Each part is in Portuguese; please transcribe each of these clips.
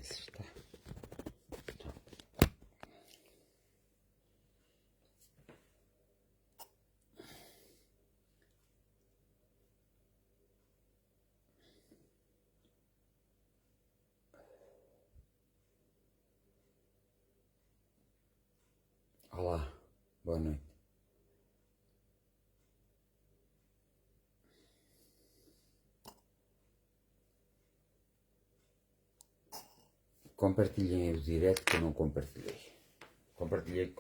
sei se está. Olá, boa noite. Compartilhem o direto que eu não compartilhei. Compartilhei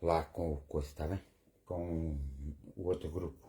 lá com o coisa, está bem? Com o outro grupo.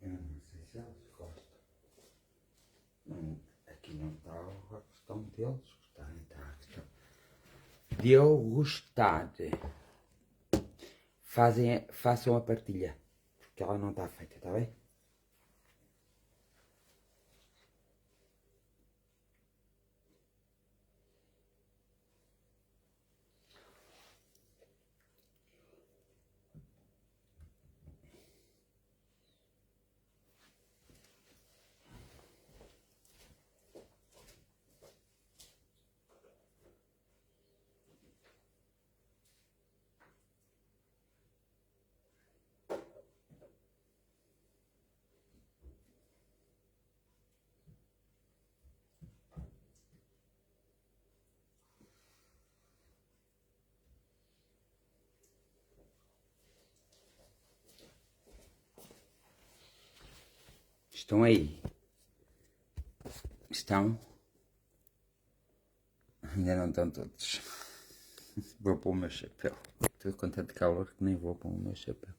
Eu não sei se eles gostam. Aqui não está a questão deles gostarem, está a questão de eu gostar. Façam a partilha, porque ela não está feita, está bem? Estão aí? Estão? Ainda não estão todos. Vou pôr o meu chapéu. Estou com tanto calor que nem vou pôr o meu chapéu.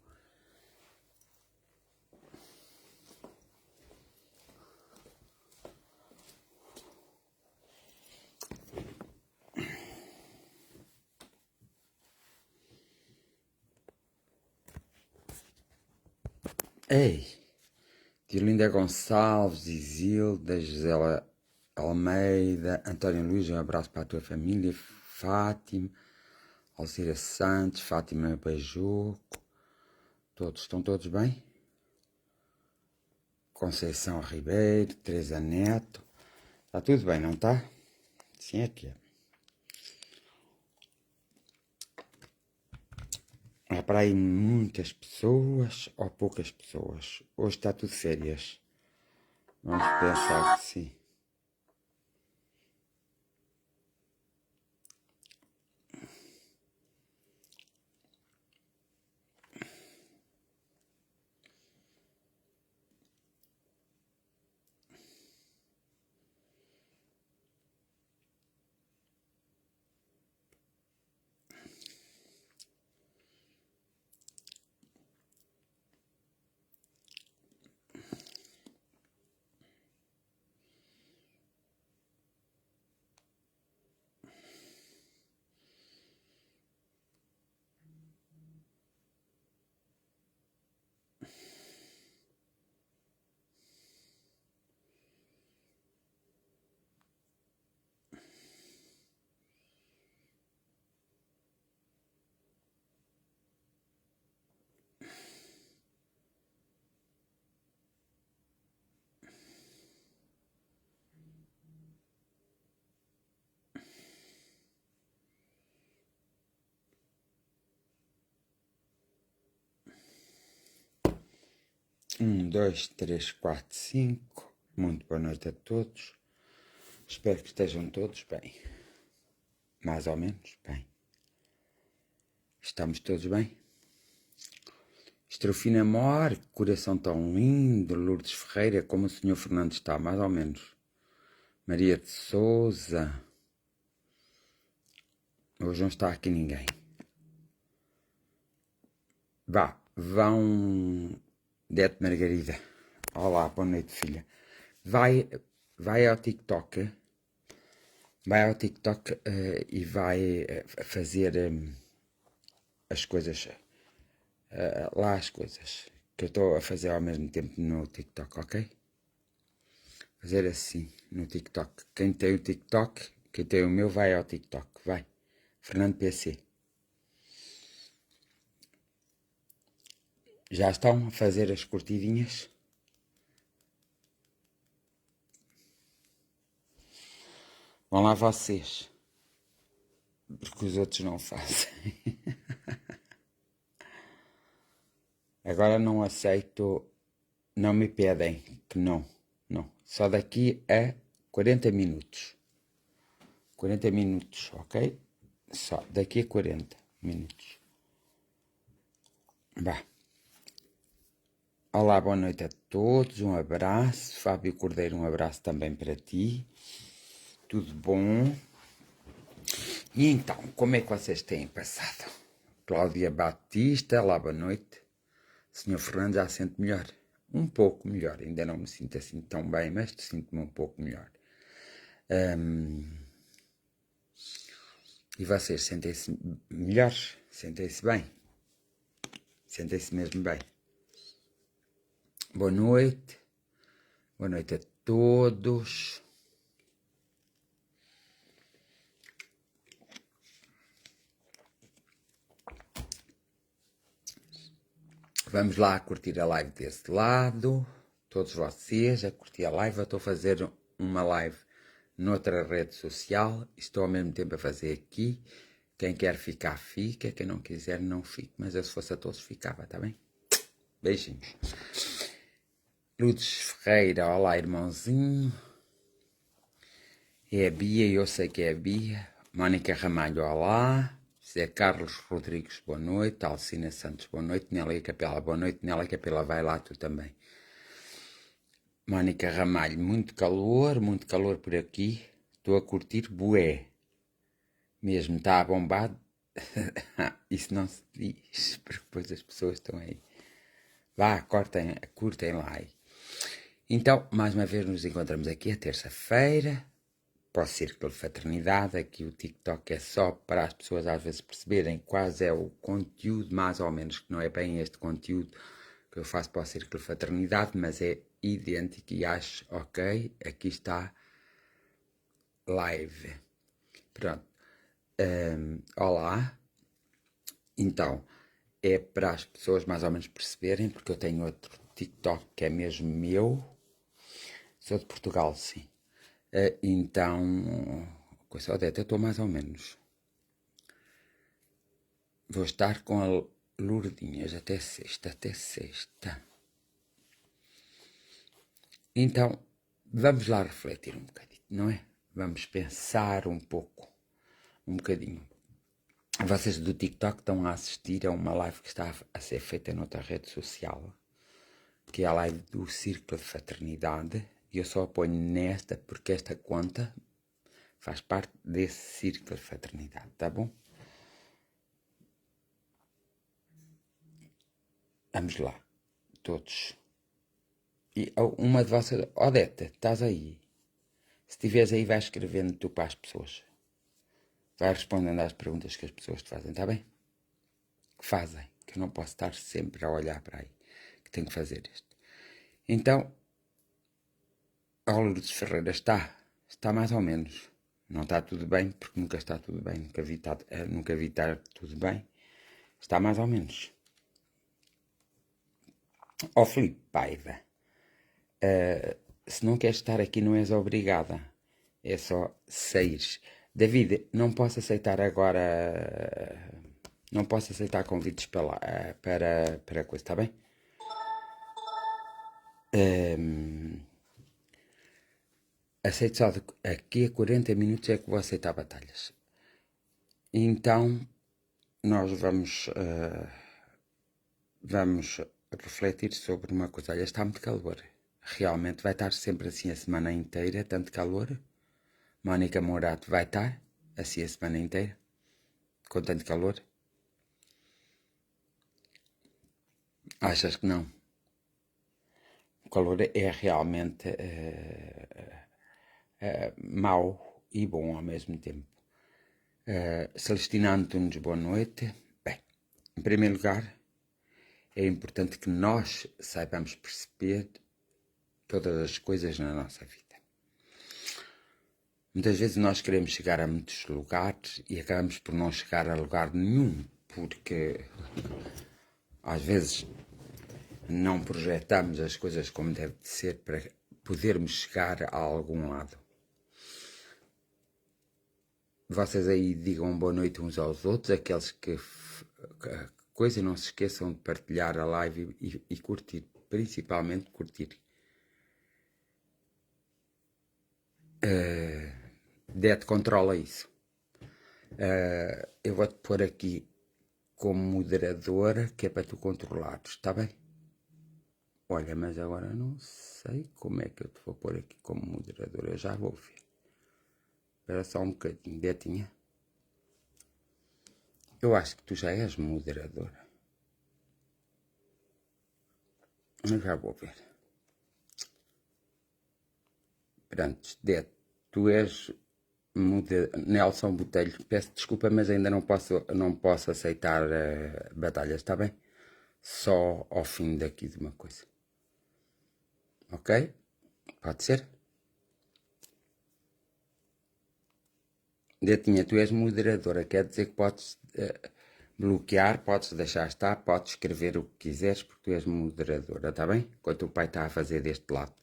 Ei! Diolinda Gonçalves, Isilda, Gisela Almeida, António Luís, um abraço para a tua família, Fátima, Alcira Santos, Fátima Bajoco, estão todos bem? Conceição Ribeiro, Teresa Neto, está tudo bem, não está? Sim, é que é. Há para aí muitas pessoas ou poucas pessoas. Hoje está tudo férias. Vamos pensar que sim. 2, 3, 4, 5. Muito boa noite a todos. Espero que estejam todos bem. Mais ou menos bem. Estamos todos bem? Estrofina Mor, coração tão lindo. Lourdes Ferreira, como o Sr. Fernando está, mais ou menos. Maria de Souza. Hoje não está aqui ninguém. Vão... Dete Margarida. Olá, boa noite, filha. Vai ao TikTok. Vai ao TikTok e vai fazer as coisas. Lá as coisas que eu estou a fazer ao mesmo tempo no TikTok, ok? Fazer assim no TikTok. Quem tem o TikTok, quem tem o meu, vai ao TikTok. Vai. Fernando PC. Já estão a fazer as curtidinhas? Vão lá vocês. Porque os outros não fazem. Agora não aceito, não me pedem que não. Só daqui a 40 minutos. 40 minutos, ok? Só daqui a 40 minutos. Vá. Olá, boa noite a todos, um abraço. Fábio Cordeiro, um abraço também para ti. Tudo bom? E então, como é que vocês têm passado? Cláudia Batista, olá, boa noite. Senhor Fernando já sente melhor? Um pouco melhor, ainda não me sinto assim tão bem, mas sinto-me um pouco melhor. E vocês sentem-se melhores? Sentem-se bem? Sentem-se mesmo bem? Boa noite a todos. Vamos lá curtir a live desse lado. Todos vocês a curtir a live. Eu estou a fazer uma live noutra rede social. Estou ao mesmo tempo a fazer aqui. Quem quer ficar, fica. Quem não quiser, não fique. Mas eu, se fosse a todos, ficava, tá bem? Beijinhos. Lourdes Ferreira, olá, irmãozinho. É a Bia, eu sei que é a Bia. Mónica Ramalho, olá. José Carlos Rodrigues, boa noite. Alcina Santos, boa noite. Nélia Capela, boa noite. Nélia Capela, vai lá tu também. Mónica Ramalho, muito calor por aqui. Estou a curtir bué. Mesmo, está a bombar. Isso não se diz, porque depois as pessoas estão aí. Vá, curtem lá aí. Então, mais uma vez nos encontramos aqui a terça-feira. Para o Círculo de Fraternidade, aqui o TikTok é só para as pessoas às vezes perceberem quais é o conteúdo, mais ou menos, que não é bem este conteúdo que eu faço para o Círculo de Fraternidade, mas é idêntico e acho, ok, aqui está live. Pronto. Olá. Então, é para as pessoas mais ou menos perceberem, porque eu tenho outro TikTok que é mesmo meu. Sou de Portugal, sim. Então, com essa Odete eu estou mais ou menos. Vou estar com a Lourdinhas até sexta. Então, vamos lá refletir um bocadinho, não é? Vamos pensar um bocadinho. Vocês do TikTok estão a assistir a uma live que está a ser feita noutra rede social, que é a live do Círculo de Fraternidade. E eu só a ponho nesta porque esta conta faz parte desse Círculo de Fraternidade, tá bom? Vamos lá, todos. E uma de vocês... Odete, estás aí? Se estiveres aí, vai escrevendo tu para as pessoas. Vai respondendo às perguntas que as pessoas te fazem, está bem? Que fazem, que eu não posso estar sempre a olhar para aí, que tenho que fazer isto. Então, a Lourdes Ferreira está mais ou menos. Não está tudo bem, porque nunca está tudo bem, nunca vi estar tudo bem. Está mais ou menos. Ó Filipe Paiva, se não queres estar aqui não és obrigada, é só saíres. David, não posso aceitar agora, não posso aceitar convites para coisa, está bem? Aceito só aqui a 40 minutos é que vou aceitar batalhas. Então, nós vamos refletir sobre uma coisa. Olha, está muito calor. Realmente vai estar sempre assim a semana inteira, tanto calor. Mónica Morato vai estar assim a semana inteira, com tanto calor. Achas que não? O calor é realmente mau e bom ao mesmo tempo. Celestina Antunes, boa noite. Bem, em primeiro lugar, é importante que nós saibamos perceber todas as coisas na nossa vida. Muitas vezes nós queremos chegar a muitos lugares e acabamos por não chegar a lugar nenhum, porque às vezes não projetamos as coisas como deve de ser para podermos chegar a algum lado. Vocês aí digam boa noite uns aos outros, aqueles que coisa, não se esqueçam de partilhar a live e curtir, principalmente curtir. Dete, controla isso. Eu vou-te pôr aqui como moderadora, que é para tu controlares, está bem? Olha, mas agora não sei como é que eu te vou pôr aqui como moderadora, eu já vou ver. Espera só um bocadinho, Betinha. Eu acho que tu já és moderadora. Eu já vou ver. Pronto, Dete, tu és Nelson Botelho, peço desculpa, mas ainda não posso aceitar batalhas, está bem? Só ao fim daqui de uma coisa. Ok? Pode ser? Detinha, tu és moderadora, quer dizer que podes bloquear, podes deixar estar, podes escrever o que quiseres, porque tu és moderadora, está bem? Enquanto o pai está a fazer deste lado.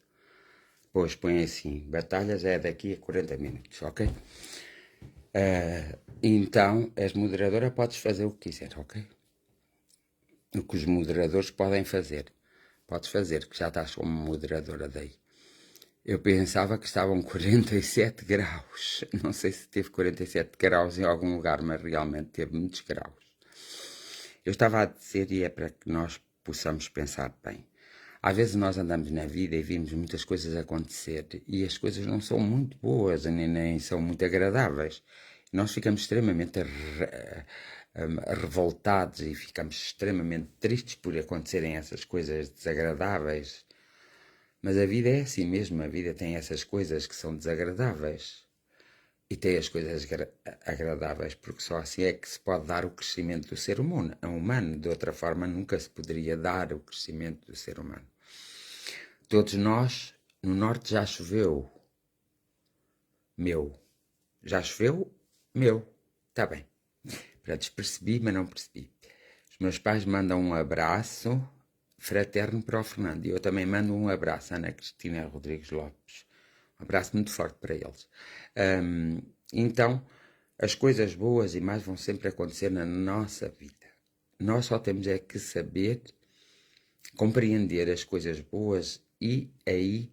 Depois põe assim, batalhas é daqui a 40 minutos, ok? Então, és moderadora, podes fazer o que quiser, ok? O que os moderadores podem fazer. Podes fazer, que já estás como moderadora daí. Eu pensava que estavam 47 graus. Não sei se teve 47 graus em algum lugar, mas realmente teve muitos graus. Eu estava a dizer, e é para que nós possamos pensar bem. Às vezes nós andamos na vida e vimos muitas coisas acontecer e as coisas não são muito boas, nem são muito agradáveis. Nós ficamos extremamente revoltados e ficamos extremamente tristes por acontecerem essas coisas desagradáveis. Mas a vida é assim mesmo, a vida tem essas coisas que são desagradáveis. E tem as coisas agradáveis, porque só assim é que se pode dar o crescimento do ser humano. De outra forma nunca se poderia dar o crescimento do ser humano. Todos nós, no norte já choveu. Meu. Já choveu? Meu. Está bem. Pronto, percebi, mas não percebi. Os meus pais mandam um abraço fraterno para o Fernando. E eu também mando um abraço à Ana Cristina Rodrigues Lopes. Um abraço muito forte para eles. Então, as coisas boas e mais vão sempre acontecer na nossa vida. Nós só temos é que saber compreender as coisas boas e aí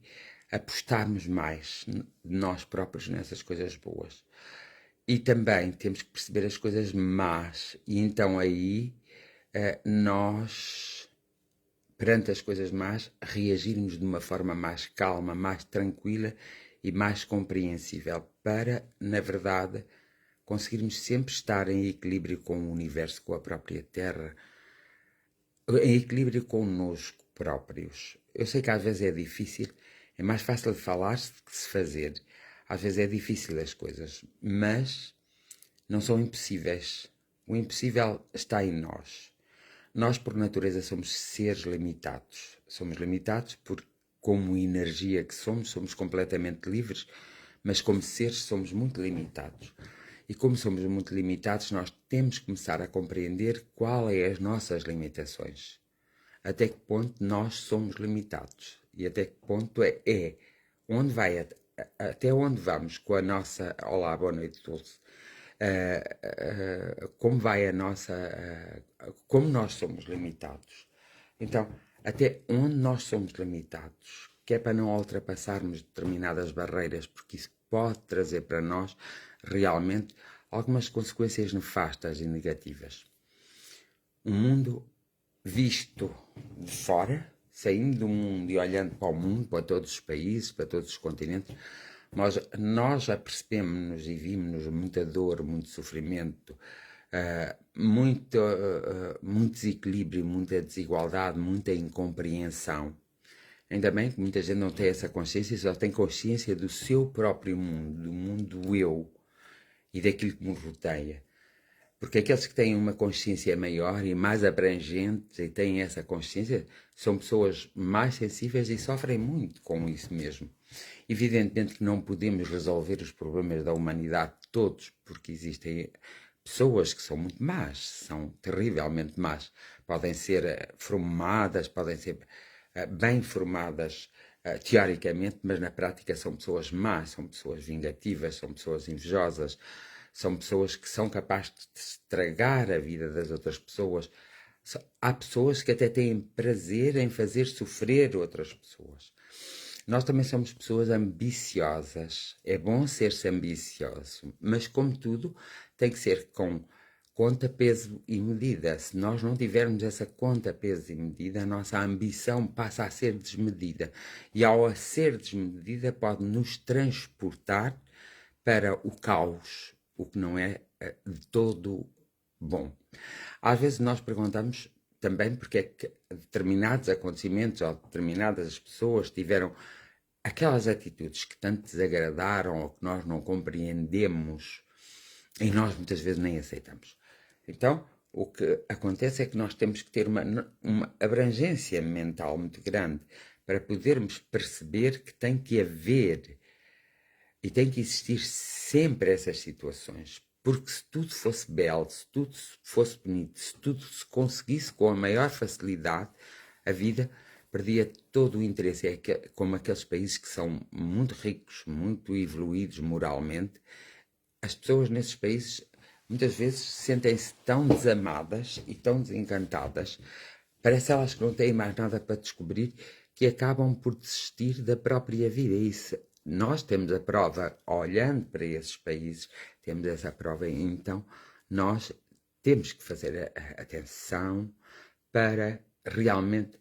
apostarmos mais de nós próprios nessas coisas boas. E também temos que perceber as coisas más e então aí nós, perante as coisas más, reagirmos de uma forma mais calma, mais tranquila e mais compreensível para, na verdade, conseguirmos sempre estar em equilíbrio com o universo, com a própria Terra, em equilíbrio connosco próprios. Eu sei que às vezes é difícil, é mais fácil de falar que se fazer. Às vezes é difícil as coisas, mas não são impossíveis. O impossível está em nós. Nós, por natureza, somos seres limitados. Somos limitados porque, como energia que somos completamente livres, mas como seres somos muito limitados. E como somos muito limitados, nós temos que começar a compreender quais são as nossas limitações. Até que ponto nós somos limitados. E até que ponto onde vai, até onde vamos com a nossa... Olá, boa noite, Dulce. Como vai a nossa... como nós somos limitados. Então, até onde nós somos limitados, que é para não ultrapassarmos determinadas barreiras, porque isso pode trazer para nós realmente algumas consequências nefastas e negativas. Um mundo visto de fora, saindo do mundo e olhando para o mundo, para todos os países, para todos os continentes, nós apercebemos-nos e vimos muita dor, muito sofrimento, muito desequilíbrio, muita desigualdade, muita incompreensão. Ainda bem que muita gente não tem essa consciência, só tem consciência do seu próprio mundo, do mundo do eu e daquilo que me rodeia. Porque aqueles que têm uma consciência maior e mais abrangente e têm essa consciência são pessoas mais sensíveis e sofrem muito com isso mesmo. Evidentemente que não podemos resolver os problemas da humanidade todos, porque existem pessoas que são muito más, são terrivelmente más. Podem ser formadas, podem ser bem formadas teoricamente, mas na prática são pessoas más, são pessoas vingativas, são pessoas invejosas, são pessoas que são capazes de estragar a vida das outras pessoas. Há pessoas que até têm prazer em fazer sofrer outras pessoas. Nós também somos pessoas ambiciosas. É bom ser-se ambicioso, mas como tudo, tem que ser com conta, peso e medida. Se nós não tivermos essa conta, peso e medida, a nossa ambição passa a ser desmedida. E ao ser desmedida, pode nos transportar para o caos, o que não é de todo bom. Às vezes nós perguntamos também porque é que determinados acontecimentos ou determinadas pessoas tiveram aquelas atitudes que tanto desagradaram ou que nós não compreendemos e nós muitas vezes nem aceitamos. Então, o que acontece é que nós temos que ter uma abrangência mental muito grande para podermos perceber que tem que haver e tem que existir sempre essas situações. Porque se tudo fosse belo, se tudo fosse bonito, se tudo se conseguisse com a maior facilidade, a vida perdia todo o interesse. É como aqueles países que são muito ricos, muito evoluídos moralmente. As pessoas nesses países muitas vezes sentem-se tão desamadas e tão desencantadas, parece elas que não têm mais nada para descobrir, que acabam por desistir da própria vida. Isso, nós temos a prova, olhando para esses países, temos essa prova, então nós temos que fazer atenção para realmente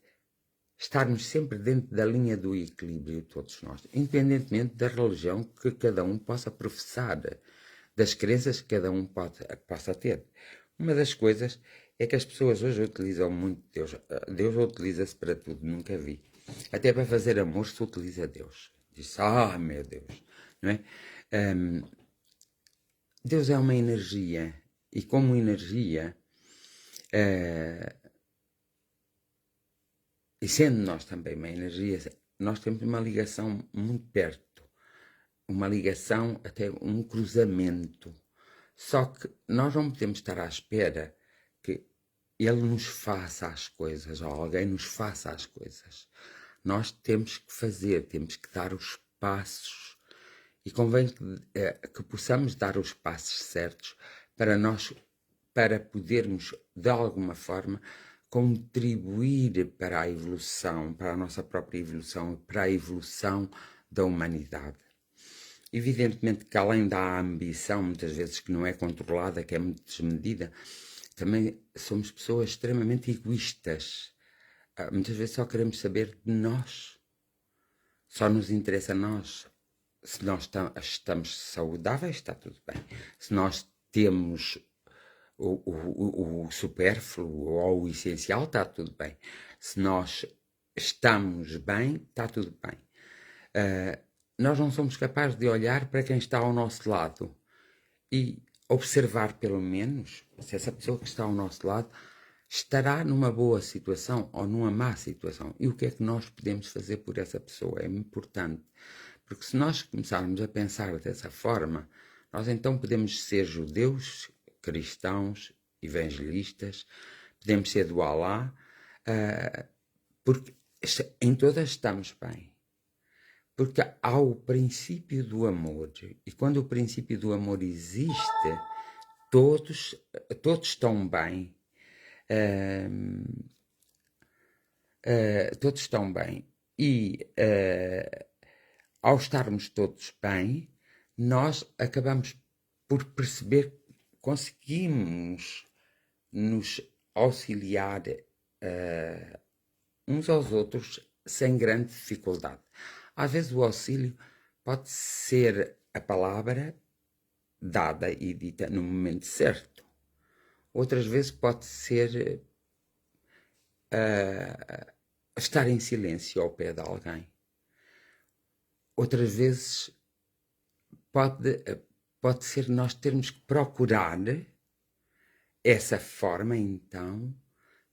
estarmos sempre dentro da linha do equilíbrio, todos nós, independentemente da religião que cada um possa professar, das crenças que cada um possa ter. Uma das coisas é que as pessoas hoje utilizam muito Deus. Deus utiliza-se para tudo, nunca vi. Até para fazer amor se utiliza Deus. Diz, meu Deus, não é? Deus é uma energia e como energia, e sendo nós também uma energia, nós temos uma ligação muito perto. Uma ligação, até um cruzamento. Só que nós não podemos estar à espera que ele nos faça as coisas, ou alguém nos faça as coisas. Nós temos que fazer, temos que dar os passos. E convém que possamos dar os passos certos para podermos, de alguma forma, contribuir para a evolução, para a nossa própria evolução, para a evolução da humanidade. Evidentemente que além da ambição, muitas vezes que não é controlada, que é muito desmedida, também somos pessoas extremamente egoístas. Muitas vezes só queremos saber de nós. Só nos interessa a nós. Se nós estamos saudáveis, está tudo bem. Se nós temos o supérfluo ou o essencial, está tudo bem. Se nós estamos bem, está tudo bem. Nós não somos capazes de olhar para quem está ao nosso lado e observar, pelo menos, se essa pessoa que está ao nosso lado estará numa boa situação ou numa má situação. E o que é que nós podemos fazer por essa pessoa? É importante. Porque se nós começarmos a pensar dessa forma, nós então podemos ser judeus, cristãos, evangelistas, podemos ser do Alá, porque em todas estamos bem. Porque há o princípio do amor. E quando o princípio do amor existe, todos estão bem. todos estão bem. E ao estarmos todos bem, nós acabamos por perceber que conseguimos nos auxiliar uns aos outros sem grande dificuldade. Às vezes o auxílio pode ser a palavra dada e dita no momento certo. Outras vezes pode ser estar em silêncio ao pé de alguém. Outras vezes pode ser nós termos que procurar essa forma, então,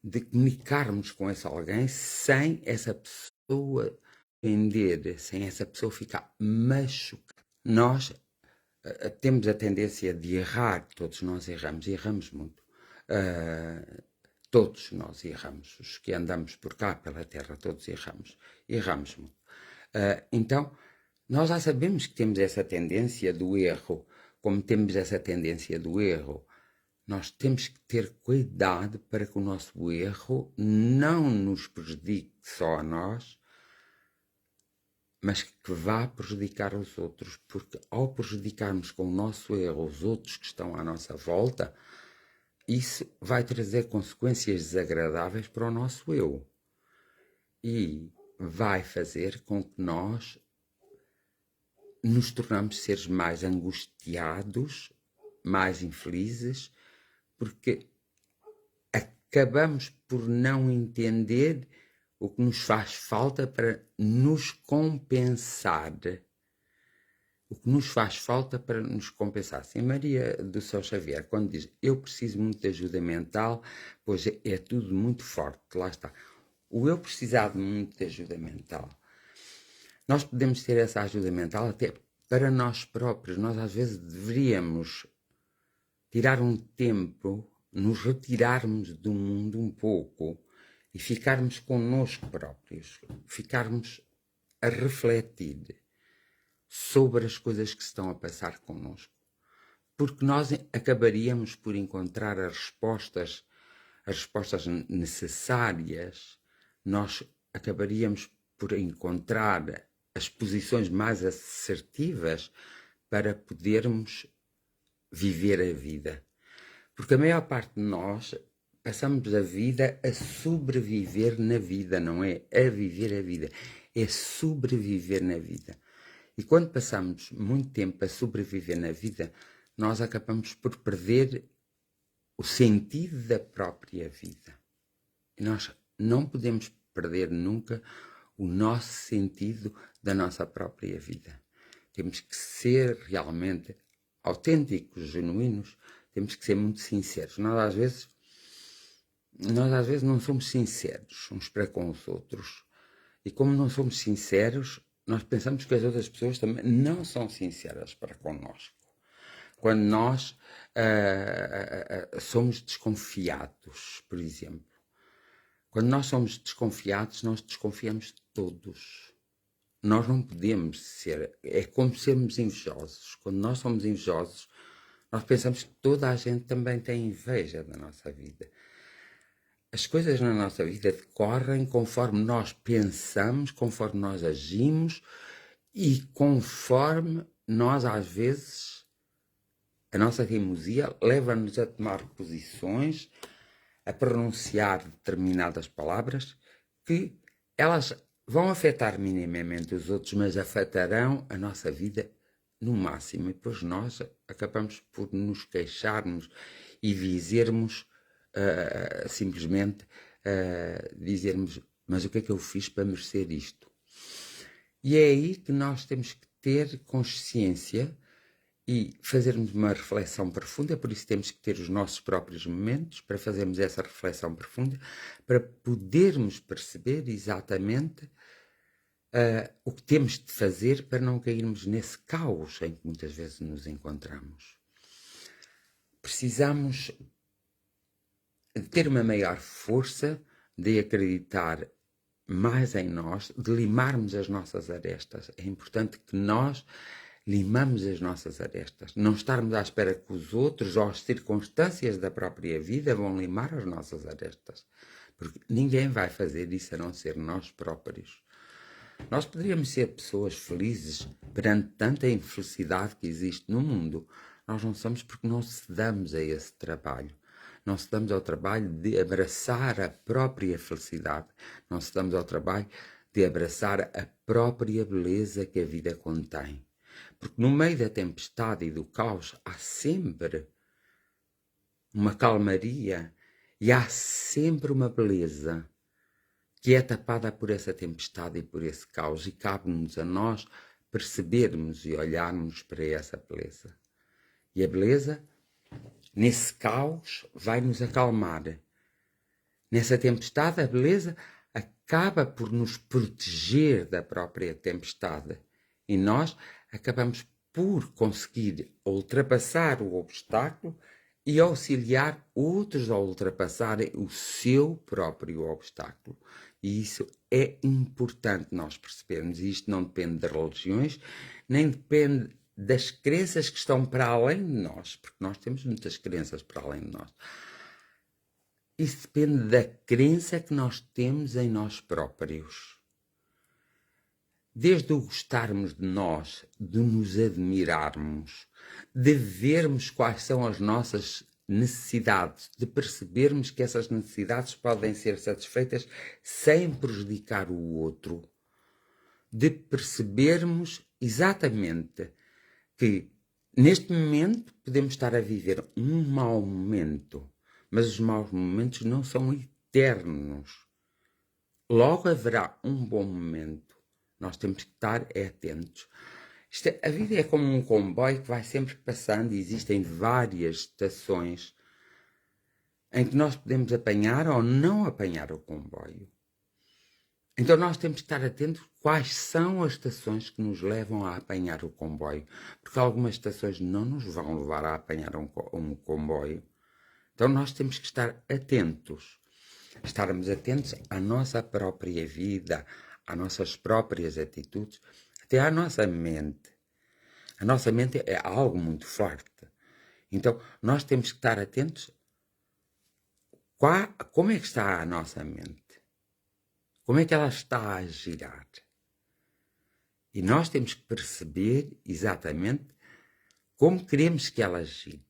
de comunicarmos com esse alguém sem essa pessoa ofender, sem essa pessoa ficar machucada. Nós temos a tendência de errar, todos nós erramos, e erramos muito. Todos nós erramos, os que andamos por cá, pela terra, todos erramos muito. Então, nós já sabemos que temos essa tendência do erro. Como temos essa tendência do erro, nós temos que ter cuidado para que o nosso erro não nos prejudique só a nós, mas que vá prejudicar os outros, porque ao prejudicarmos com o nosso erro os outros que estão à nossa volta, isso vai trazer consequências desagradáveis para o nosso eu e vai fazer com que nós nos tornamos seres mais angustiados, mais infelizes, porque acabamos por não entender o que nos faz falta para nos compensar. O que nos faz falta para nos compensar. Assim, Maria do Céu Xavier, quando diz eu preciso muito de ajuda mental, pois é tudo muito forte, lá está. O eu precisar muito de ajuda mental. Nós podemos ter essa ajuda mental até para nós próprios. Nós às vezes deveríamos tirar um tempo, nos retirarmos do mundo um pouco e ficarmos connosco próprios, ficarmos a refletir sobre as coisas que se estão a passar connosco. Porque nós acabaríamos por encontrar as respostas necessárias, nós acabaríamos por encontrar as posições mais assertivas para podermos viver a vida. Porque a maior parte de nós passamos a vida a sobreviver na vida, não é a viver a vida, é sobreviver na vida. E quando passamos muito tempo a sobreviver na vida, nós acabamos por perder o sentido da própria vida. E nós não podemos perder nunca o nosso sentido da nossa própria vida. Temos que ser realmente autênticos, genuínos, temos que ser muito sinceros. Nós às vezes não somos sinceros uns para com os outros. E como não somos sinceros, nós pensamos que as outras pessoas também não são sinceras para connosco. Quando nós somos desconfiados, por exemplo. Quando nós somos desconfiados, nós desconfiamos de todos. Nós não podemos ser... É como sermos invejosos. Quando nós somos invejosos, nós pensamos que toda a gente também tem inveja da nossa vida. As coisas na nossa vida decorrem conforme nós pensamos, conforme nós agimos e conforme nós, às vezes, a nossa teimosia leva-nos a tomar posições, a pronunciar determinadas palavras que elas vão afetar minimamente os outros, mas afetarão a nossa vida no máximo. E depois nós acabamos por nos queixarmos e dizermos... simplesmente dizermos, mas o que é que eu fiz para merecer isto? E é aí que nós temos que ter consciência e fazermos uma reflexão profunda, por isso temos que ter os nossos próprios momentos para fazermos essa reflexão profunda, para podermos perceber exatamente o que temos de fazer para não cairmos nesse caos em que muitas vezes nos encontramos. Precisamos de ter uma maior força, de acreditar mais em nós, de limarmos as nossas arestas. É importante que nós limamos as nossas arestas. Não estarmos à espera que os outros ou as circunstâncias da própria vida vão limar as nossas arestas. Porque ninguém vai fazer isso a não ser nós próprios. Nós poderíamos ser pessoas felizes perante tanta infelicidade que existe no mundo. Nós não somos porque não cedamos a esse trabalho. Não cedamos ao trabalho de abraçar a própria felicidade. Não cedamos ao trabalho de abraçar a própria beleza que a vida contém. Porque no meio da tempestade e do caos há sempre uma calmaria e há sempre uma beleza que é tapada por essa tempestade e por esse caos, e cabe-nos a nós percebermos e olharmos para essa beleza. E a beleza, nesse caos, vai-nos acalmar. Nessa tempestade, a beleza acaba por nos proteger da própria tempestade. E nós acabamos por conseguir ultrapassar o obstáculo e auxiliar outros a ultrapassarem o seu próprio obstáculo. E isso é importante nós percebermos. E isto não depende das religiões, nem depende das crenças que estão para além de nós, porque nós temos muitas crenças para além de nós. Isso depende da crença que nós temos em nós próprios. Desde o gostarmos de nós, de nos admirarmos, de vermos quais são as nossas necessidades, de percebermos que essas necessidades podem ser satisfeitas sem prejudicar o outro, de percebermos exatamente que neste momento podemos estar a viver um mau momento, mas os maus momentos não são eternos. Logo haverá um bom momento. Nós temos que estar atentos. A vida é como um comboio que vai sempre passando e existem várias estações em que nós podemos apanhar ou não apanhar o comboio. Então nós temos que estar atentos quais são as estações que nos levam a apanhar o comboio, porque algumas estações não nos vão levar a apanhar um comboio. Então nós temos que estar atentos, estarmos atentos à nossa própria vida, às nossas próprias atitudes, até à nossa mente. A nossa mente é algo muito forte. Então nós temos que estar atentos como é que está a nossa mente. Como é que ela está a girar? E nós temos que perceber exatamente como queremos que ela gire.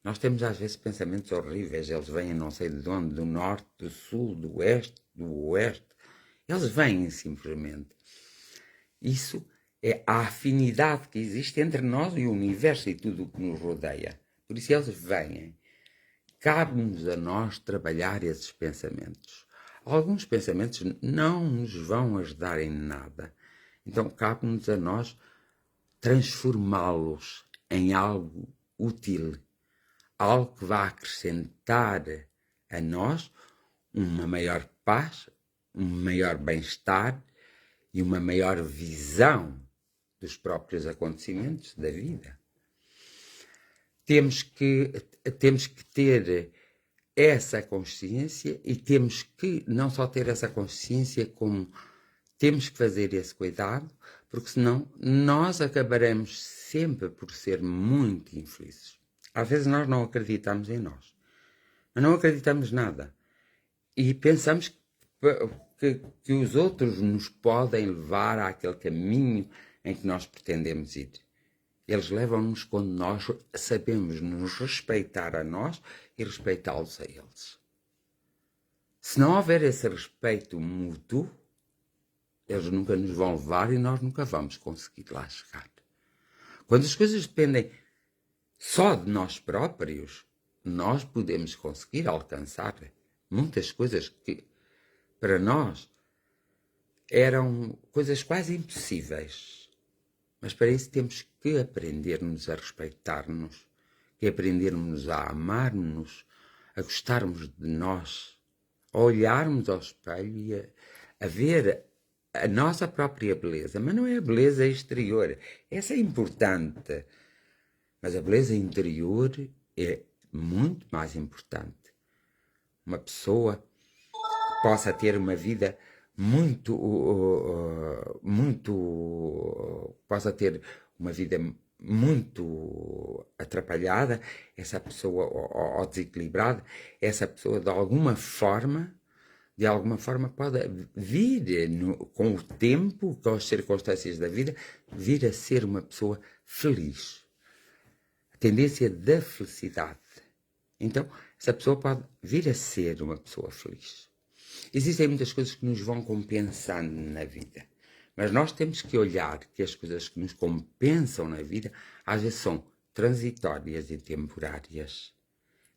Nós temos às vezes pensamentos horríveis, eles vêm não sei de onde, do norte, do sul, do oeste. Eles vêm simplesmente. Isso é a afinidade que existe entre nós e o universo e tudo o que nos rodeia. Por isso eles vêm. Cabe-nos a nós trabalhar esses pensamentos. Alguns pensamentos não nos vão ajudar em nada. Então cabe-nos a nós transformá-los em algo útil, algo que vá acrescentar a nós uma maior paz, um maior bem-estar e uma maior visão dos próprios acontecimentos da vida. Temos que ter essa consciência e temos que não só ter essa consciência, como temos que fazer esse cuidado, porque senão nós acabaremos sempre por ser muito infelizes. Às vezes nós não acreditamos em nós, mas não acreditamos nada. E pensamos que os outros nos podem levar àquele caminho em que nós pretendemos ir. Eles levam-nos quando nós sabemos nos respeitar a nós e respeitá-los a eles. Se não houver esse respeito mútuo, eles nunca nos vão levar e nós nunca vamos conseguir lá chegar. Quando as coisas dependem só de nós próprios, nós podemos conseguir alcançar muitas coisas que para nós eram coisas quase impossíveis. Mas para isso temos que aprendermos a respeitar-nos, que aprendermos a amar-nos, a gostarmos de nós, a olharmos ao espelho e a ver a nossa própria beleza. Mas não é a beleza exterior, essa é importante. Mas a beleza interior é muito mais importante. Uma pessoa que possa ter uma vida muito atrapalhada, essa pessoa, ou desequilibrada, essa pessoa de alguma forma de alguma forma pode vir, com o tempo, com as circunstâncias da vida, vir a ser uma pessoa feliz. A tendência da felicidade. Então, essa pessoa pode vir a ser uma pessoa feliz. Existem muitas coisas que nos vão compensando na vida. Mas nós temos que olhar que as coisas que nos compensam na vida, às vezes são transitórias e temporárias.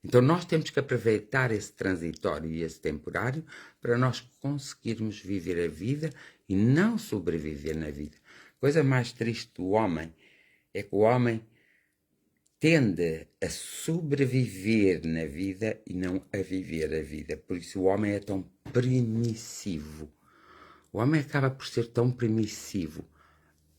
Então nós temos que aproveitar esse transitório e esse temporário para nós conseguirmos viver a vida e não sobreviver na vida. A coisa mais triste do homem é que o homem tende a sobreviver na vida e não a viver a vida. Por isso o homem é tão permissivo. O homem acaba por ser tão permissivo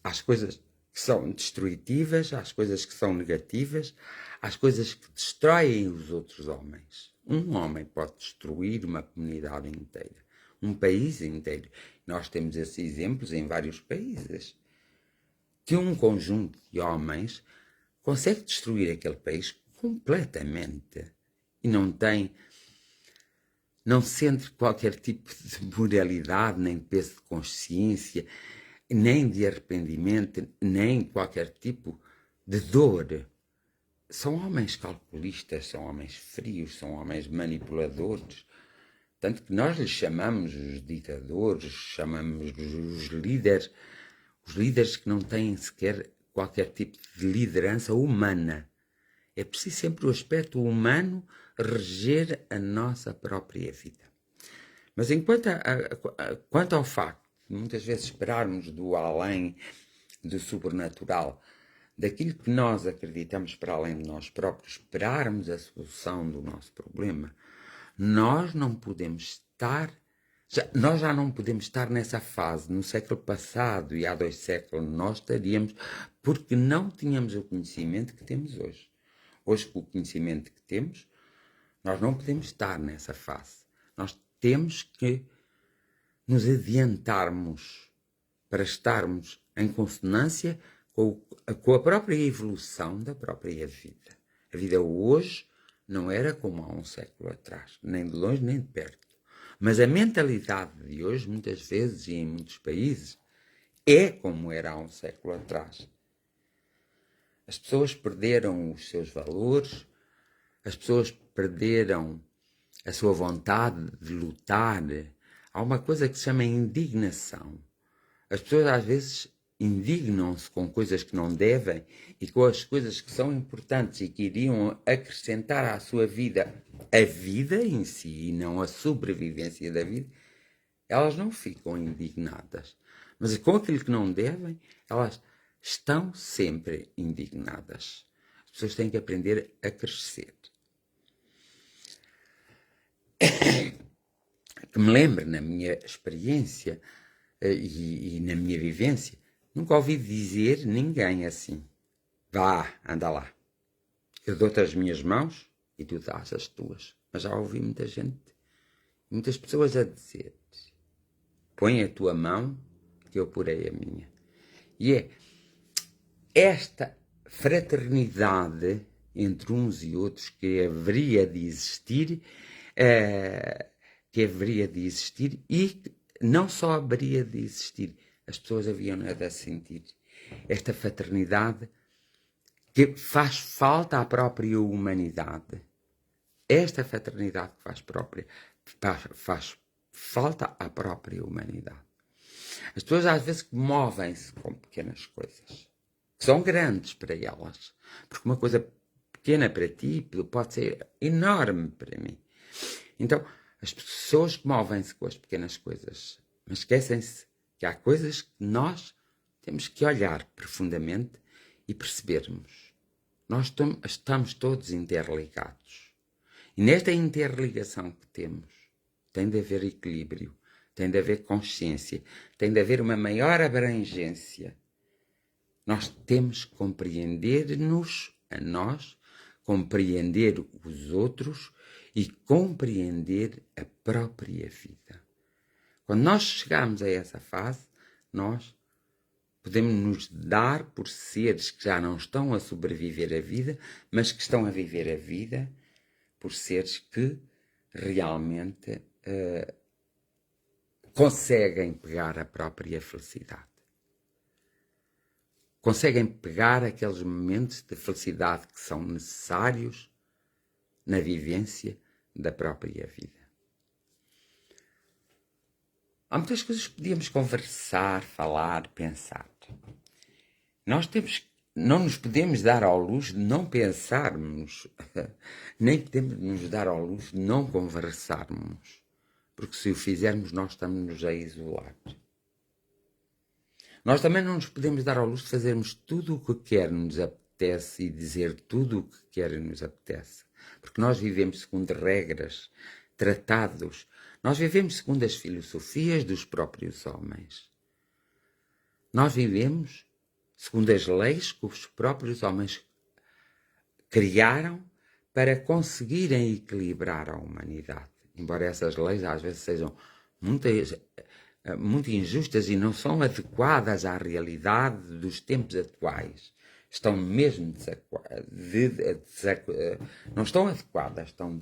às coisas que são destrutivas, às coisas que são negativas, às coisas que destroem os outros homens. Um homem pode destruir uma comunidade inteira, um país inteiro. Nós temos esses exemplos em vários países. Que um conjunto de homens consegue destruir aquele país completamente e não sente qualquer tipo de moralidade, nem peso de consciência, nem de arrependimento, nem qualquer tipo de dor. São homens calculistas, são homens frios, são homens manipuladores. Tanto que nós lhes chamamos os ditadores, chamamos os líderes que não têm sequer qualquer tipo de liderança humana. É preciso sempre o aspecto humano reger a nossa própria vida. Mas quanto ao facto de muitas vezes esperarmos do além, do sobrenatural, daquilo que nós acreditamos para além de nós próprios, esperarmos a solução do nosso problema, nós já não podemos estar nessa fase. No século passado e há 2 séculos nós estaríamos, porque não tínhamos o conhecimento que temos hoje. Hoje, com o conhecimento que temos, nós não podemos estar nessa fase. Nós temos que nos adiantarmos para estarmos em consonância com a própria evolução da própria vida. A vida hoje não era como há um século atrás, nem de longe nem de perto. Mas a mentalidade de hoje, muitas vezes e em muitos países, é como era há um século atrás. As pessoas perderam os seus valores, as pessoas perderam a sua vontade de lutar. Há uma coisa que se chama indignação. As pessoas às vezes indignam-se com coisas que não devem e com as coisas que são importantes e que iriam acrescentar à sua vida a vida em si e não a sobrevivência da vida. Elas não ficam indignadas. Mas com aquilo que não devem, elas estão sempre indignadas. As pessoas têm que aprender a crescer. Que me lembro, na minha experiência e na minha vivência, nunca ouvi dizer ninguém assim: vá, anda lá, eu dou-te as minhas mãos e tu dás as tuas. Mas já ouvi muita gente, muitas pessoas a dizer: põe a tua mão que eu porei a minha. E é esta fraternidade entre uns e outros que haveria de existir, e não só haveria de existir, as pessoas haviam de sentir esta fraternidade que faz falta à própria humanidade. Esta fraternidade que faz falta à própria humanidade. As pessoas às vezes movem-se com pequenas coisas, que são grandes para elas, porque uma coisa pequena para ti pode ser enorme para mim. Então, as pessoas movem-se com as pequenas coisas, mas esquecem-se que há coisas que nós temos que olhar profundamente e percebermos. Nós estamos todos interligados. E nesta interligação que temos, tem de haver equilíbrio, tem de haver consciência, tem de haver uma maior abrangência. Nós temos que compreender-nos a nós, compreender os outros e compreender a própria vida. Quando nós chegarmos a essa fase, nós podemos nos dar por seres que já não estão a sobreviver a vida, mas que estão a viver a vida por seres que realmente conseguem pegar a própria felicidade. Conseguem pegar aqueles momentos de felicidade que são necessários na vivência da própria vida. Há muitas coisas que podíamos conversar, falar, pensar. Não nos podemos dar ao luxo de não pensarmos, nem podemos nos dar ao luxo de não conversarmos, porque se o fizermos nós estamos-nos a isolar. Nós também não nos podemos dar ao luxo de fazermos tudo o que quer nos apetece e dizer tudo o que quer nos apetece, porque nós vivemos segundo regras, tratados, nós vivemos segundo as filosofias dos próprios homens. Nós vivemos segundo as leis que os próprios homens criaram para conseguirem equilibrar a humanidade. Embora essas leis às vezes sejam muito injustas e não são adequadas à realidade dos tempos atuais. Estão mesmo não estão adequadas, estão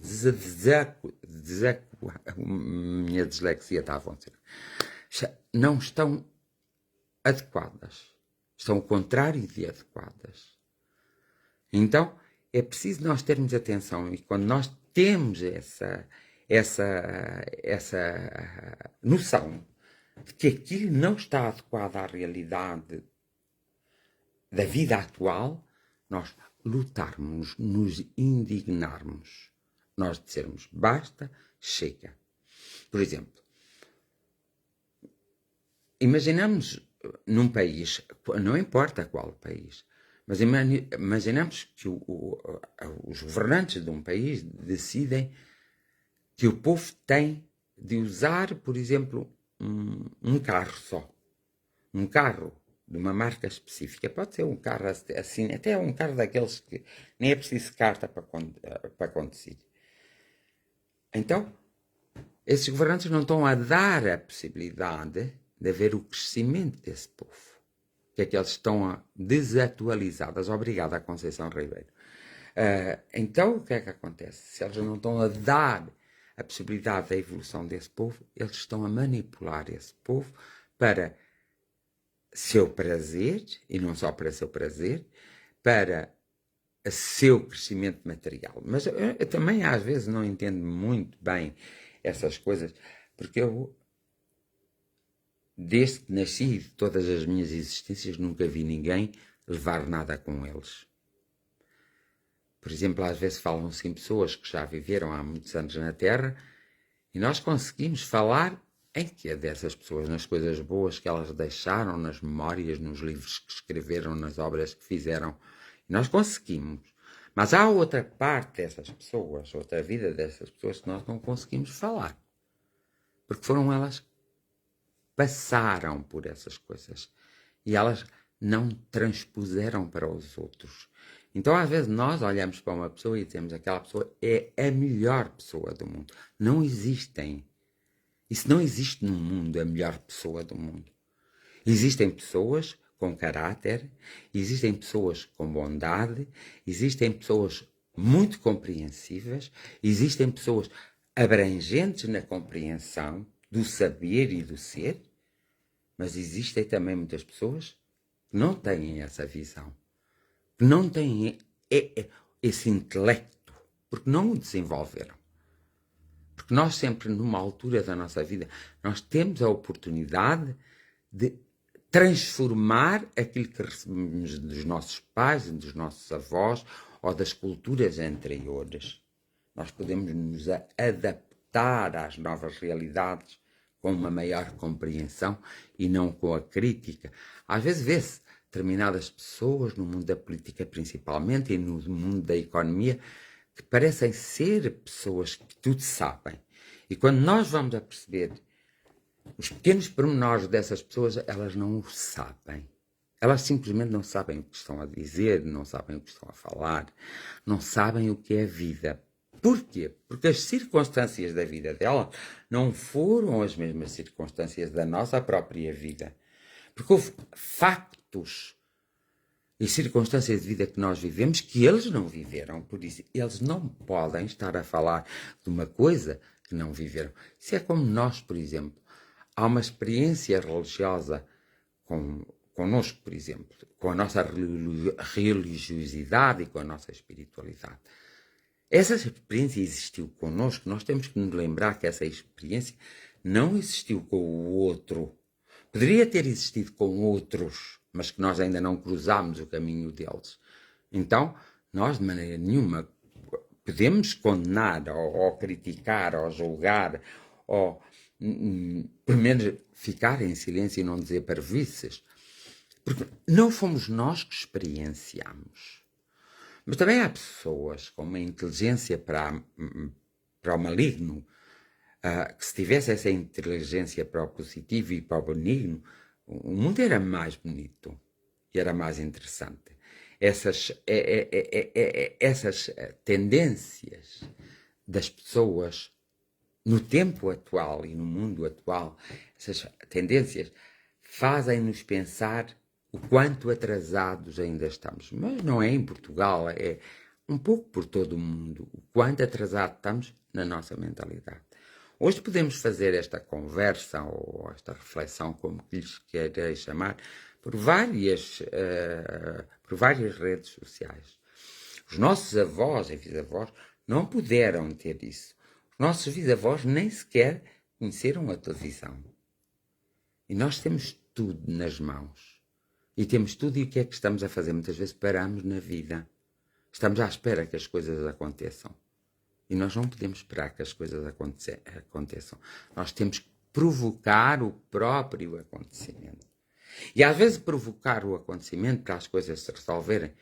minha dislexia está a funcionar. Não estão adequadas. Estão ao contrário de adequadas. Então, é preciso nós termos atenção e quando nós temos essa noção de que aquilo não está adequado à realidade da vida atual, nós lutarmos, nos indignarmos, nós dizermos basta, chega. Por exemplo, imaginamos num país, não importa qual país, mas imaginamos que os governantes de um país decidem que o povo tem de usar, por exemplo, um carro só. Um carro de uma marca específica. Pode ser um carro assim, até um carro daqueles que nem é preciso carta para conduzir. Então, esses governantes não estão a dar a possibilidade de haver o crescimento desse povo. Que é que eles estão desatualizados. Obrigada, Conceição Ribeiro. Então, o que é que acontece? Se eles não estão a dar a possibilidade da evolução desse povo, eles estão a manipular esse povo para seu prazer, e não só para seu prazer, para seu crescimento material. Mas eu também às vezes não entendo muito bem essas coisas, porque eu, desde que nasci, de todas as minhas existências, nunca vi ninguém levar nada com eles. Por exemplo, às vezes falam-se em pessoas que já viveram há muitos anos na Terra e nós conseguimos falar em que é dessas pessoas, nas coisas boas que elas deixaram, nas memórias, nos livros que escreveram, nas obras que fizeram. E nós conseguimos. Mas há outra parte dessas pessoas, outra vida dessas pessoas que nós não conseguimos falar. Porque foram elas que passaram por essas coisas. E elas não transpuseram para os outros. Então, às vezes, nós olhamos para uma pessoa e dizemos que aquela pessoa é a melhor pessoa do mundo. Não existem. Isso não existe no mundo, a melhor pessoa do mundo. Existem pessoas com caráter, existem pessoas com bondade, existem pessoas muito compreensivas, existem pessoas abrangentes na compreensão do saber e do ser, mas existem também muitas pessoas que não têm essa visão, que não têm esse intelecto, porque não o desenvolveram. Porque nós sempre, numa altura da nossa vida, nós temos a oportunidade de transformar aquilo que recebemos dos nossos pais, dos nossos avós ou das culturas anteriores. Nós podemos nos adaptar às novas realidades com uma maior compreensão e não com a crítica. Às vezes vê-se determinadas pessoas, no mundo da política principalmente e no mundo da economia, que parecem ser pessoas que tudo sabem. E quando nós vamos a perceber os pequenos pormenores dessas pessoas, elas não o sabem. Elas simplesmente não sabem o que estão a dizer, não sabem o que estão a falar, não sabem o que é a vida. Porquê? Porque as circunstâncias da vida dela não foram as mesmas circunstâncias da nossa própria vida. Porque houve factos e circunstâncias de vida que nós vivemos que eles não viveram. Por isso, eles não podem estar a falar de uma coisa que não viveram. Isso é como nós, por exemplo. há uma experiência religiosa connosco, por exemplo, com a nossa religiosidade e com a nossa espiritualidade. Essa experiência existiu connosco, nós temos que nos lembrar que essa experiência não existiu com o outro. Poderia ter existido com outros, mas que nós ainda não cruzámos o caminho deles. Então, nós de maneira nenhuma podemos condenar, ou criticar, ou julgar, ou pelo menos ficar em silêncio e não dizer parvoíces, porque não fomos nós que experienciamos. Mas também há pessoas com uma inteligência para o maligno, que se tivesse essa inteligência para o positivo e para o benigno, o mundo era mais bonito e era mais interessante. Essas tendências das pessoas no tempo atual e no mundo atual, essas tendências fazem-nos pensar o quanto atrasados ainda estamos. Mas não é em Portugal, é um pouco por todo o mundo, o quanto atrasados estamos na nossa mentalidade. Hoje podemos fazer esta conversa ou esta reflexão, como lhes quereis chamar, por várias redes sociais. Os nossos avós e bisavós não puderam ter isso. Os nossos bisavós nem sequer conheceram a televisão. E nós temos tudo nas mãos. E temos tudo, e o que é que estamos a fazer? Muitas vezes paramos na vida. Estamos à espera que as coisas aconteçam. E nós não podemos esperar que as coisas aconteçam. Nós temos que provocar o próprio acontecimento. E às vezes provocar o acontecimento para as coisas se resolverem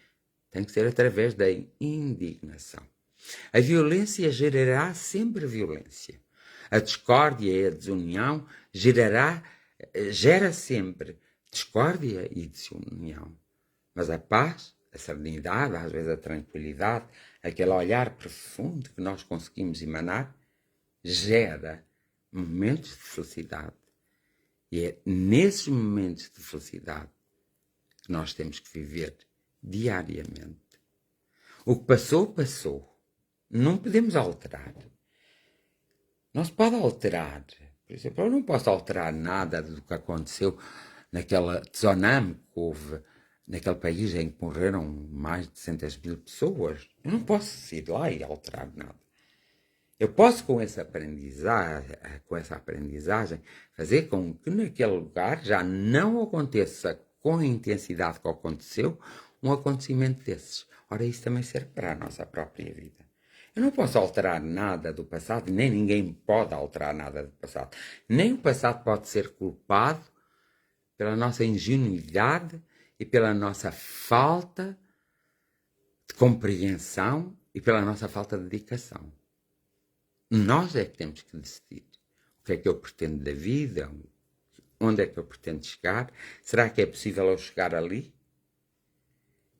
tem que ser através da indignação. A violência gerará sempre violência. A discórdia e a desunião gera sempre discórdia e desunião. Mas a paz, a serenidade, às vezes a tranquilidade, aquele olhar profundo que nós conseguimos emanar, gera momentos de felicidade. E é nesses momentos de felicidade que nós temos que viver diariamente. O que passou, passou. Não podemos alterar. Não se pode alterar. Por exemplo, eu não posso alterar nada do que aconteceu naquela tsunami que houve naquele país em que morreram mais de 200 mil pessoas. Eu não posso ir lá e alterar nada. Eu posso, com essa aprendizagem, fazer com que naquele lugar já não aconteça com a intensidade que aconteceu um acontecimento desses. Ora, isso também serve para a nossa própria vida. Eu não posso alterar nada do passado, nem ninguém pode alterar nada do passado. Nem o passado pode ser culpado pela nossa ingenuidade e pela nossa falta de compreensão e pela nossa falta de dedicação. Nós é que temos que decidir o que é que eu pretendo da vida, onde é que eu pretendo chegar, será que é possível eu chegar ali?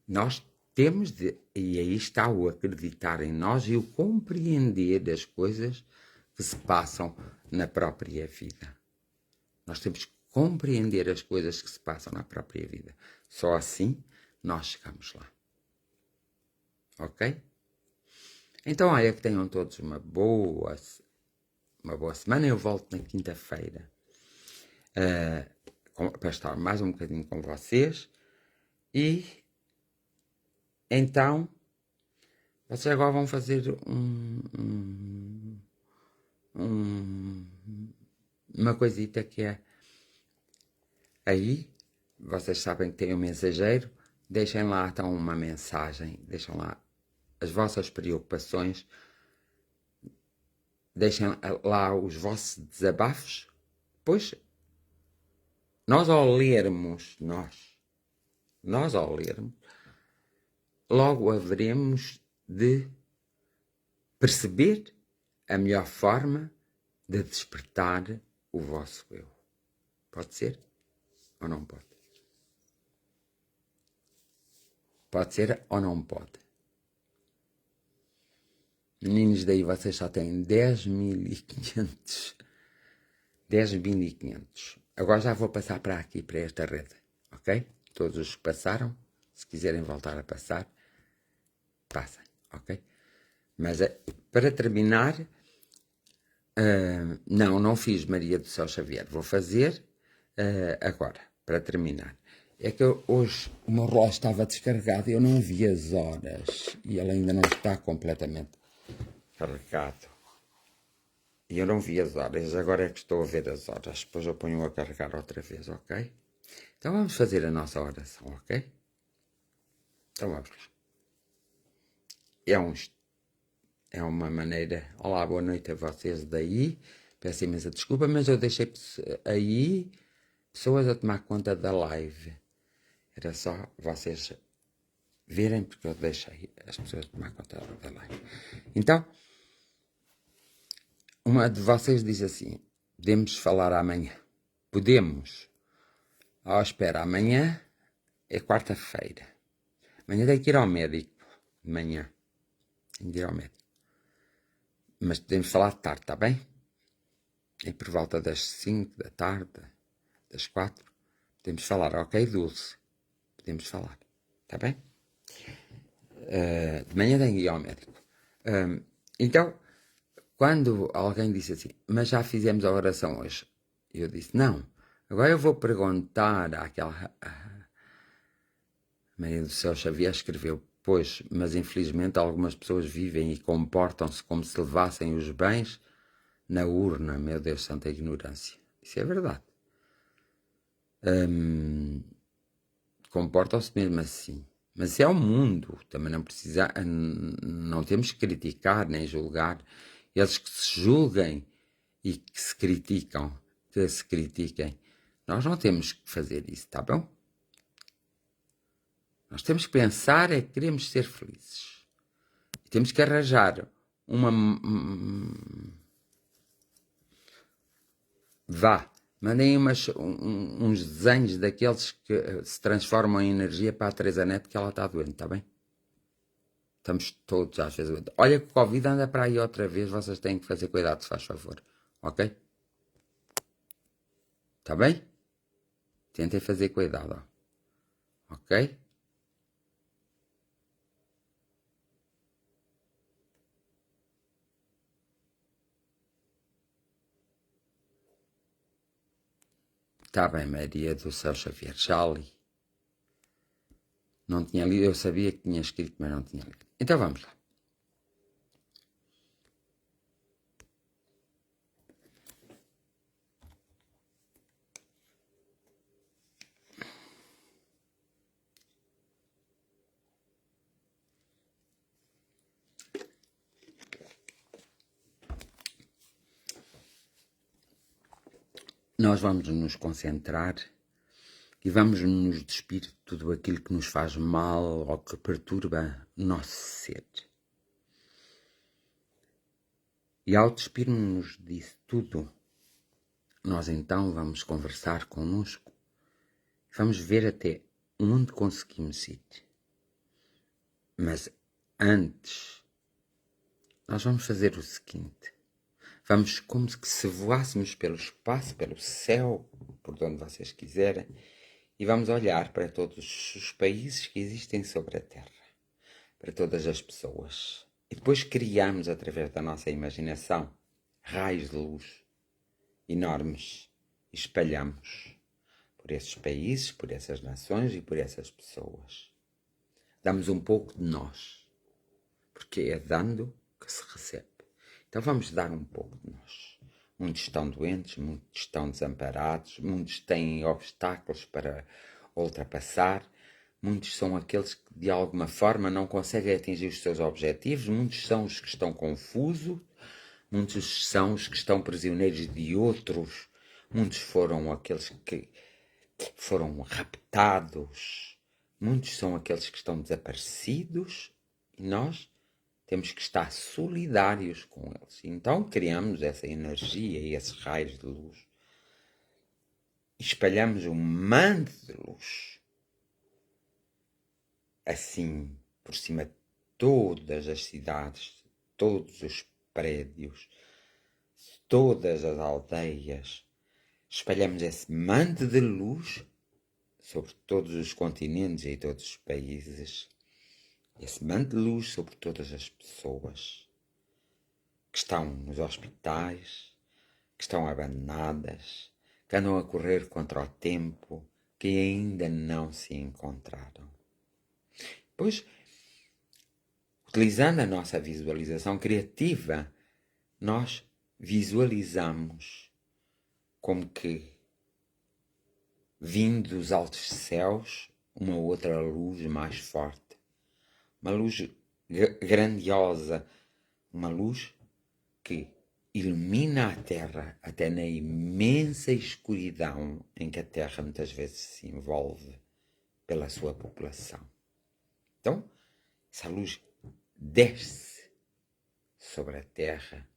Nós temos de, e aí está o acreditar em nós e o compreender das coisas que se passam na própria vida. Nós temos que compreender as coisas que se passam na própria vida. Só assim nós chegamos lá. Ok? Então, olha, que tenham todos uma boa semana. Eu volto na quinta-feira para estar mais um bocadinho com vocês. E então, vocês agora vão fazer uma coisita que é aí, vocês sabem que tem um mensageiro, deixem lá então uma mensagem, deixem lá as vossas preocupações, deixem lá os vossos desabafos, pois nós ao lermos, logo haveremos de perceber a melhor forma de despertar o vosso eu. Pode ser ou não pode? Pode ser ou não pode? Meninos, daí vocês só têm 10.500. 10.500. Agora já vou passar para aqui, para esta rede. Ok? Todos os que passaram, se quiserem voltar a passar, passem. Ok? Mas para terminar, Não fiz Maria do Céu Xavier. Vou fazer agora, para terminar. É que hoje o meu relógio estava descarregado e eu não vi as horas. E ele ainda não está completamente carregado. E eu não vi as horas. Agora é que estou a ver as horas. Depois eu ponho a carregar outra vez, ok? Então vamos fazer a nossa oração, ok? Então vamos lá. É uma maneira... Olá, boa noite a vocês daí. Peço imensa desculpa, mas eu deixei aí pessoas a tomar conta da live. Era só vocês verem, porque eu deixei as pessoas a tomar conta da live. Então, uma de vocês diz assim: podemos falar amanhã. Podemos. Espera, amanhã é quarta-feira. Amanhã tenho que ir ao médico. De manhã. Tenho que ir ao médico. Mas podemos falar de tarde, está bem? E por volta das 5 da tarde, das 4, podemos falar, ok, Dulce? Podemos falar, está bem? De manhã tenho que ir ao médico. Então, quando alguém disse assim, mas já fizemos a oração hoje, eu disse, não. Agora eu vou perguntar àquela... Maria do Céu Xavier escreveu, pois, mas infelizmente algumas pessoas vivem e comportam-se como se levassem os bens na urna. Meu Deus, santa ignorância. Isso é verdade. Comportam-se mesmo assim. Mas é o mundo. Também não temos que criticar nem julgar. Eles que se julguem e que se critiquem. Nós não temos que fazer isso, tá bom? Nós temos que pensar é que queremos ser felizes. E temos que arranjar mandem uns desenhos daqueles que se transformam em energia para a Teresa Neto, que ela está doente, está bem? Estamos todos às vezes doentes. Olha que o Covid anda para aí outra vez, vocês têm que fazer cuidado, se faz favor. Ok? Está bem? Tentem fazer cuidado. Ok? Está bem, Maria do Céu Xavier. Já li. Não tinha lido, eu sabia que tinha escrito, mas não tinha lido. Então vamos lá. Nós vamos nos concentrar e vamos nos despir de tudo aquilo que nos faz mal ou que perturba o nosso ser. E ao despirmos disso tudo, nós então vamos conversar connosco. Vamos ver até onde conseguimos ir. Mas antes, nós vamos fazer o seguinte. Vamos como se voássemos pelo espaço, pelo céu, por onde vocês quiserem, e vamos olhar para todos os países que existem sobre a Terra, para todas as pessoas. E depois criamos, através da nossa imaginação, raios de luz enormes e espalhamos por esses países, por essas nações e por essas pessoas. Damos um pouco de nós, porque é dando que se recebe. Então vamos dar um pouco de nós. Muitos estão doentes, muitos estão desamparados, muitos têm obstáculos para ultrapassar, muitos são aqueles que de alguma forma não conseguem atingir os seus objetivos, muitos são os que estão confusos, muitos são os que estão prisioneiros de outros, muitos foram aqueles que foram raptados, muitos são aqueles que estão desaparecidos e nós temos que estar solidários com eles. Então criamos essa energia e esses raios de luz. Espalhamos um manto de luz. Assim, por cima de todas as cidades, todos os prédios, todas as aldeias. Espalhamos esse manto de luz sobre todos os continentes e todos os países. Esse manto de luz sobre todas as pessoas que estão nos hospitais, que estão abandonadas, que andam a correr contra o tempo, que ainda não se encontraram. Pois, utilizando a nossa visualização criativa, nós visualizamos como que, vindo dos altos céus, uma outra luz mais forte, uma luz grandiosa, uma luz que ilumina a Terra até na imensa escuridão em que a Terra muitas vezes se envolve pela sua população. Então, essa luz desce sobre a Terra,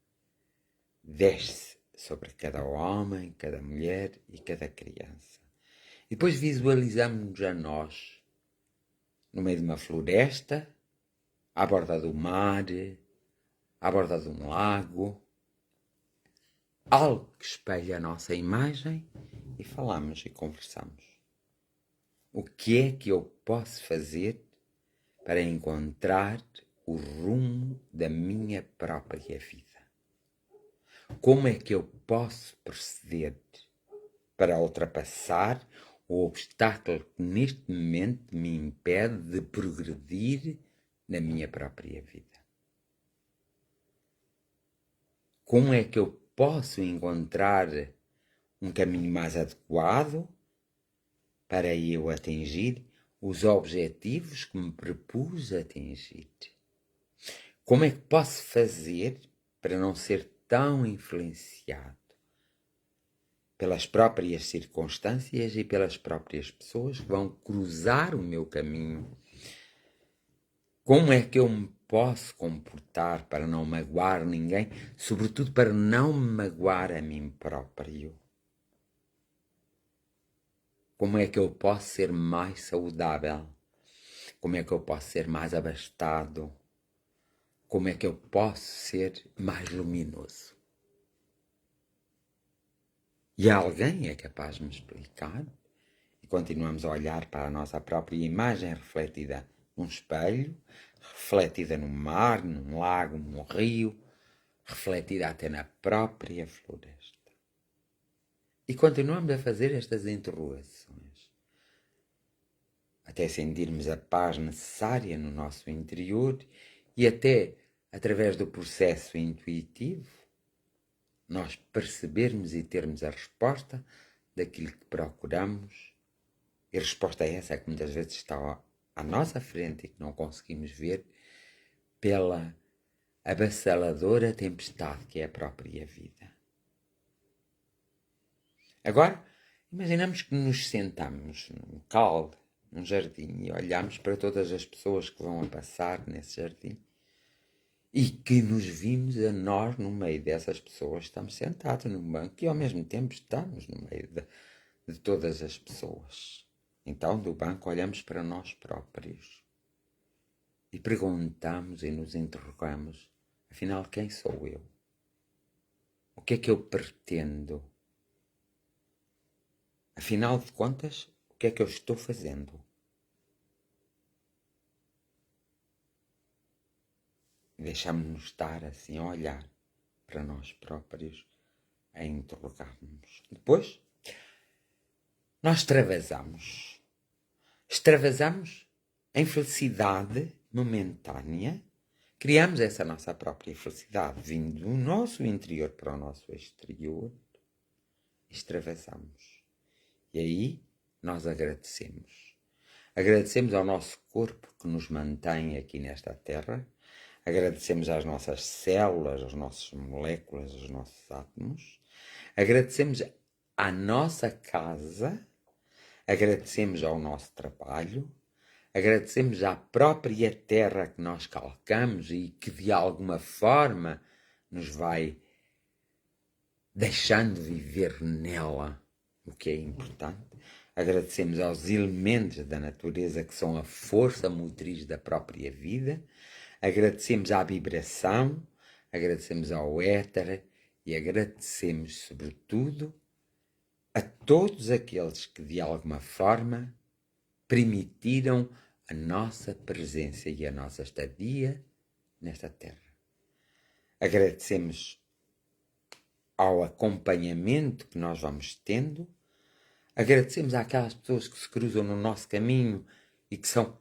desce sobre cada homem, cada mulher e cada criança. E depois visualizamos-nos a nós, no meio de uma floresta, à borda do mar, à borda de um lago, algo que espelha a nossa imagem, e falamos e conversamos. O que é que eu posso fazer para encontrar o rumo da minha própria vida? Como é que eu posso proceder para ultrapassar o obstáculo que neste momento me impede de progredir na minha própria vida? Como é que eu posso encontrar um caminho mais adequado para eu atingir os objetivos que me propus atingir? Como é que posso fazer para não ser tão influenciado pelas próprias circunstâncias e pelas próprias pessoas que vão cruzar o meu caminho? Como é que eu me posso comportar para não magoar ninguém, sobretudo para não me magoar a mim próprio? Como é que eu posso ser mais saudável? Como é que eu posso ser mais abastado? Como é que eu posso ser mais luminoso? E alguém é capaz de me explicar? E continuamos a olhar para a nossa própria imagem refletida num espelho, refletida no mar, num lago, num rio, refletida até na própria floresta. E continuamos a fazer estas interrogações, até sentirmos a paz necessária no nosso interior e até, através do processo intuitivo, nós percebermos e termos a resposta daquilo que procuramos. E a resposta é essa, que muitas vezes está à nossa frente e que não conseguimos ver pela avassaladora tempestade que é a própria vida. Agora, imaginamos que nos sentamos num calde, num jardim, e olhamos para todas as pessoas que vão a passar nesse jardim e que nos vimos a nós no meio dessas pessoas. Estamos sentados num banco e ao mesmo tempo estamos no meio de todas as pessoas. Então, do banco, olhamos para nós próprios e perguntamos e nos interrogamos: afinal, quem sou eu? O que é que eu pretendo? Afinal de contas, o que é que eu estou fazendo? Deixamos-nos estar assim a olhar para nós próprios, a interrogar-nos. Depois, nós extravasamos. Extravasamos em felicidade momentânea. Criamos essa nossa própria felicidade, vindo do nosso interior para o nosso exterior. Extravasamos. E aí nós agradecemos. Agradecemos ao nosso corpo que nos mantém aqui nesta terra. Agradecemos às nossas células, às nossas moléculas, aos nossos átomos. Agradecemos à nossa casa. Agradecemos ao nosso trabalho. Agradecemos à própria terra que nós calcamos e que de alguma forma nos vai deixando viver nela, o que é importante. Agradecemos aos elementos da natureza que são a força motriz da própria vida. Agradecemos à vibração, agradecemos ao éter e agradecemos, sobretudo, a todos aqueles que de alguma forma permitiram a nossa presença e a nossa estadia nesta terra. agradecemos ao acompanhamento que nós vamos tendo, agradecemos àquelas pessoas que se cruzam no nosso caminho e que são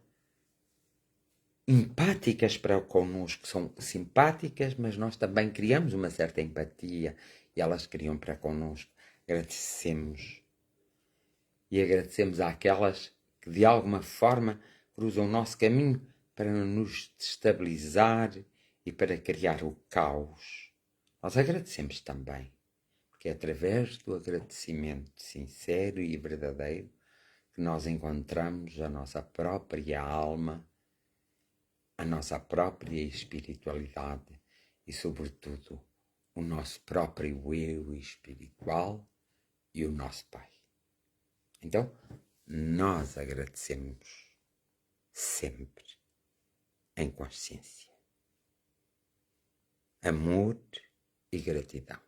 empáticas para connosco, são simpáticas, mas nós também criamos uma certa empatia e elas criam para connosco. Agradecemos. E agradecemos àquelas que de alguma forma cruzam o nosso caminho para nos destabilizar e para criar o caos. Nós agradecemos também, porque é através do agradecimento sincero e verdadeiro que nós encontramos a nossa própria alma, a nossa própria espiritualidade e, sobretudo, o nosso próprio eu espiritual e o nosso Pai. Então, nós agradecemos sempre em consciência. Amor e gratidão,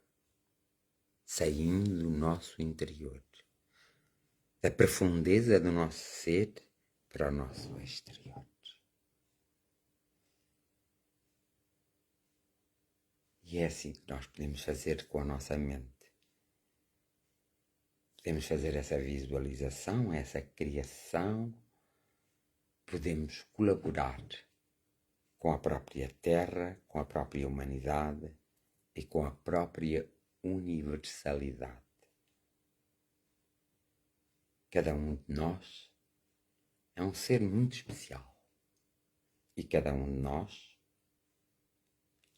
saindo do nosso interior, da profundeza do nosso ser para o nosso exterior. E é assim que nós podemos fazer com a nossa mente. Podemos fazer essa visualização, essa criação, podemos colaborar com a própria Terra, com a própria humanidade e com a própria universalidade. Cada um de nós é um ser muito especial e cada um de nós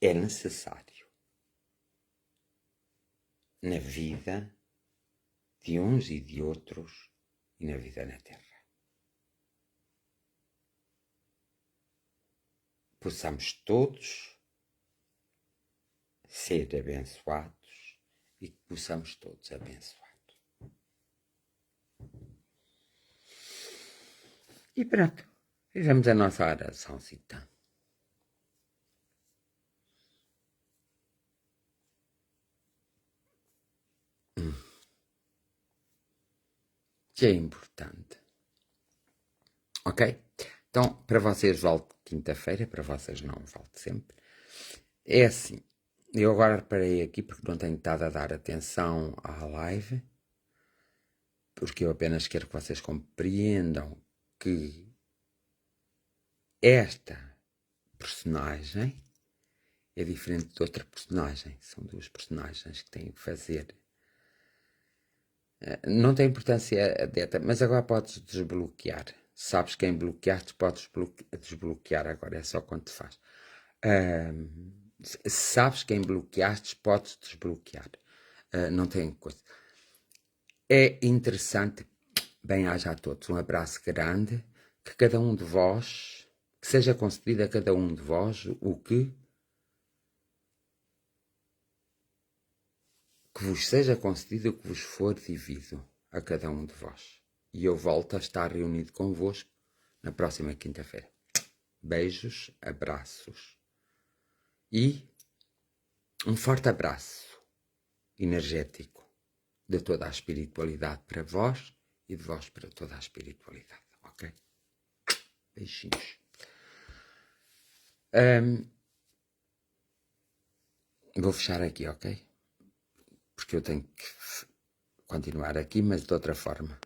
é necessário na vida de uns e de outros e na vida na Terra. Possamos todos ser abençoados e que possamos todos abençoar. E pronto, fizemos a nossa oraçãozita. Que é importante. Ok? Então, para vocês volto quinta-feira, para vocês não volto sempre. É assim, eu agora reparei aqui, porque não tenho estado a dar atenção à live, porque eu apenas quero que vocês compreendam que esta personagem é diferente de outra personagem. São duas personagens que têm que fazer. Não tem importância a data, mas agora podes desbloquear. Sabes quem bloqueaste, podes desbloquear agora, é só quando te faz. Sabes quem bloqueaste, podes desbloquear. Não tem coisa. É interessante, bem-aja a todos, um abraço grande, que cada um de vós, que seja concedido a cada um de vós o que vos seja concedido o que vos for devido a cada um de vós. E eu volto a estar reunido convosco na próxima quinta-feira. Beijos, abraços e um forte abraço energético de toda a espiritualidade para vós e de vós para toda a espiritualidade, ok? Beijinhos. Vou fechar aqui, ok? Porque eu tenho que continuar aqui, mas de outra forma.